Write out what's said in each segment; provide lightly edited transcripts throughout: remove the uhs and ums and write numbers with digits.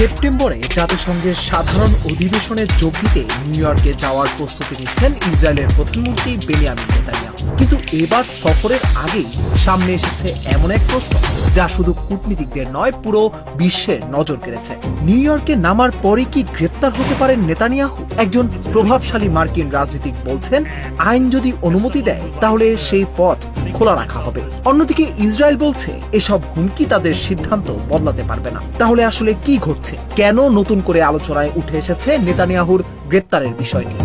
সেপ্টেম্বরে জাতিসংঘের সাধারণ অধিবেশনে যোগ দিতে নিউ ইয়র্কে যাওয়ার প্রস্তুতি নিচ্ছেন ইসরায়েলের প্রধানমন্ত্রী বেনিয়ামিন নেতানিয়াহু। কিন্তু এবার সফরের আগেই সামনে এসেছে এমন এক প্রশ্ন যা শুধু কূটনীতিকদের নয়, পুরো বিশ্বের নজর কেড়েছে। নিউ ইয়র্কে নামার পরে কি গ্রেপ্তার হতে পারেন নেতানিয়াহু? একজন প্রভাবশালী মার্কিন রাজনীতিক বলছেন, আইন যদি অনুমতি দেয় তাহলে সেই পথ খোলা রাখা হবে। অন্যদিকে ইসরায়েল বলছে এসব হুমকি তাদের সিদ্ধান্ত বদলাতে পারবে না। তাহলে আসলে কি ঘটছে? কেন নতুন করে আলোচনায় উঠে এসেছে নেতানিয়াহুর গ্রেপ্তারের বিষয় নিয়ে?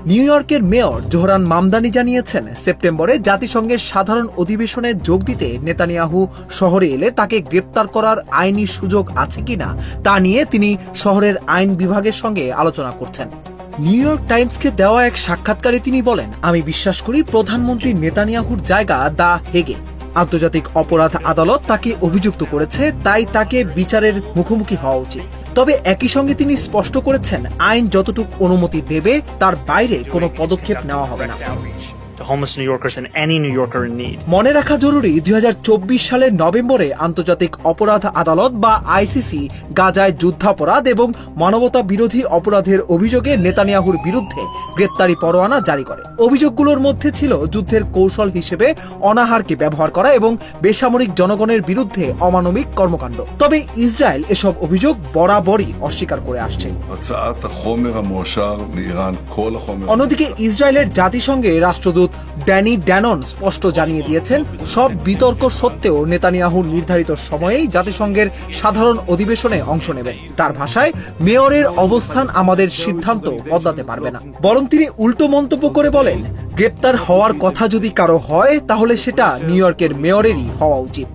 নিউ ইয়র্কের মেয়র জোহরান মামদানি জানিয়েছেন, সেপ্টেম্বরে জাতিসংঘের সাধারণ অধিবেশনে যোগ দিতে নেতানিয়াহু শহরে এলে তাকে গ্রেপ্তার করার আইনি সুযোগ আছে কিনা তা নিয়ে তিনি শহরের আইন বিভাগের সঙ্গে আলোচনা করছেন। নিউ ইয়র্ক টাইমসকে দেওয়া এক সাক্ষাৎকারে তিনি বলেন, আমি বিশ্বাস করি প্রধানমন্ত্রী নেতানিয়াহুর জায়গা দ্য হেগে। আন্তর্জাতিক অপরাধ আদালত তাকে অভিযুক্ত করেছে, তাই তাকে বিচারের মুখোমুখি হওয়া উচিত। তবে একই সঙ্গে তিনি স্পষ্ট করেছেন, আইন যতটুকু অনুমতি দেবে তার বাইরে কোনো পদক্ষেপ নেওয়া হবে না। homeless New Yorkers and any New Yorker in need. মনে রাখা জরুরি, 2024 সালের নভেম্বরে আন্তর্জাতিক অপরাধ আদালত বা আইসিসি গাজায় যুদ্ধাপরাধ এবং মানবতা বিরোধী অপরাধের অভিযোগে নেতানিয়াহুর বিরুদ্ধে গ্রেপ্তারি পরোয়ানা জারি করে। অভিযোগগুলোর মধ্যে ছিল যুদ্ধের কৌশল হিসেবে অনাহারকে ব্যবহার করা এবং বেসামরিক জনগণের বিরুদ্ধে অমানবিক কর্মকাণ্ড। তবে ইসরায়েল এসব অভিযোগ বরাবরই অস্বীকার করে আসছে। অন্যদিকে ইসরায়েলের জাতিসংঘে রাষ্ট্রদূত ড্যানি ড্যানন স্পষ্ট জানিয়ে দিয়েছেন, সব বিতর্ক সত্ত্বেও নেতানিয়াহু নির্ধারিত সময়েই জাতিসংঘের সাধারণ অধিবেশনে অংশ নেবেন। তার ভাষায়, মেয়রের অবস্থান আমাদের সিদ্ধান্ত বদলাতে পারবে না। বরং তিনি উল্টো মন্তব্য করে বলেন, গ্রেপ্তার হওয়ার কথা যদি কারো হয় তাহলে সেটা নিউ ইয়র্কের মেয়রেরই হওয়া উচিত।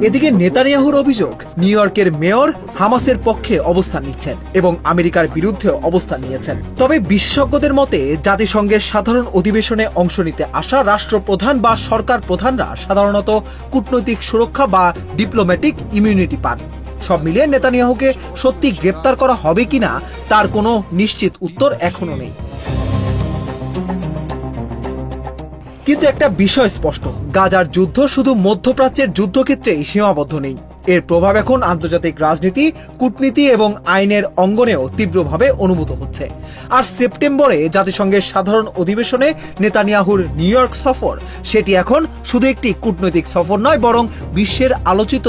এদিকে নেতানিয়াহুর অভিযোগ, নিউ ইয়র্কের মেয়র হামাসের পক্ষে অবস্থান নিচ্ছেন এবং আমেরিকার বিরুদ্ধে অবস্থান নিয়েছেন। তবে বিশেষজ্ঞদের মতে, জাতিসংঘের সাধারণ অধিবেশনে অংশ নিতে আসা রাষ্ট্রপ্রধান বা সরকার প্রধানরা সাধারণত কূটনৈতিক সুরক্ষা বা ডিপ্লোম্যাটিক ইমিউনিটি পান। সব মিলিয়ে নেতানিয়াহুকে সত্যি গ্রেপ্তার করা হবে কিনা তার কোনো নিশ্চিত উত্তর এখনো নেই। কিন্তু একটা বিষয় স্পষ্ট, গাজার যুদ্ধ শুধু মধ্যপ্রাচ্যের যুদ্ধক্ষেত্রেই সীমাবদ্ধ নেই। এর প্রভাব এখন আন্তর্জাতিক রাজনীতি, কূটনীতি এবং আইনের অঙ্গনেও তীব্রভাবে অনুভূত হচ্ছে। আর সেপ্টেম্বরে জাতিসংঘের সাধারণ অধিবেশনে নেতানিয়াহুর নিউ ইয়র্ক সফর, সেটি এখন শুধু একটি কূটনৈতিক সফর নয়, বরং বিশ্বের আলোচিত